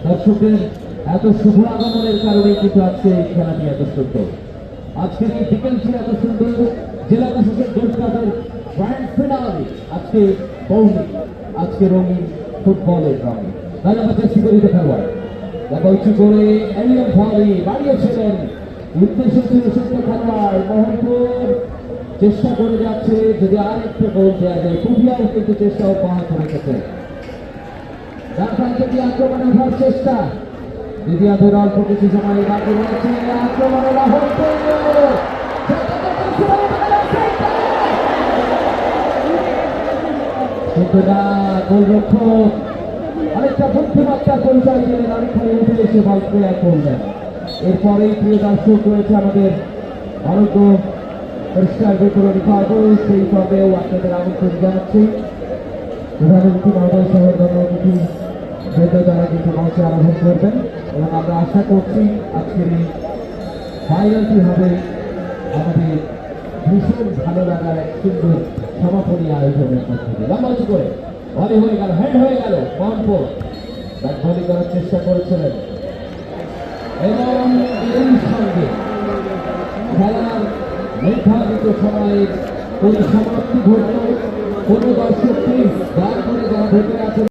দর্শকদের এত শুভ আগমনের কারণে কিন্তু আজকে এই খেলাটি এত সুন্দর। আজকের এই বিকেলটি এত সুন্দর। জেলা প্রশাসক গোল্ডকাপের গ্র্যান্ড ফিনালে আজকে পৌনে আজকে রঙিন ফুটবলের রঙে রাজাবাজার শিকারিত খেলোয়াড় দেখা উঁচু করে এলিয়ন ভালি বাড়িয়েছিলেন। উদ্দেশ্য ছিল সত্য খেলোয়াড় মোহনপুর চেষ্টা করে যাচ্ছে যদি আর একটু গোল দেওয়া যায়। কুবিয়াও কিন্তু চেষ্টা অব্যাহত রেখেছে। আক্রমণে ওঠার চেষ্টা দ্বিতীয়ার্ধের অল্প কিছু সময় বাকি রয়েছে। আক্রমণে গোলরক্ষক অনেকটা বুদ্ধিমত্তার পরিচয় দিলেন, অনেকখানি উঠে এসে বল ক্লিয়ার করলেন। এরপরেই প্রিয় দর্শক রয়েছে আমাদের অনগ্য পরিষ্কার বিতরণী পাবো, সেই পর্বেও আপনাদের আমন্ত্রণ জানাচ্ছি। প্রধানমন্ত্রী মহোদয় সহ ধন্যবাদ তারা কিন্তু মঞ্চে আরোহণ করবেন এবং আমরা আশা করছি আজকের এই ফাইনালটি হবে আমাদের ভীষণ ভালো লাগার এক সুন্দর সমাপনী আয়োজনের মধ্যে দিয়ে। লম্বা করে ভলি হয়ে গেল, হ্যান্ড হয়ে গেল। মোহনপুর ব্যাট ভলি করার চেষ্টা করেছিলেন এবং এর সঙ্গে খেলার নির্ধারিত সময়ের পরিসমাপ্তি ঘটল। কোনো দর্শকটি যার করে যারা ভেতরে আছেন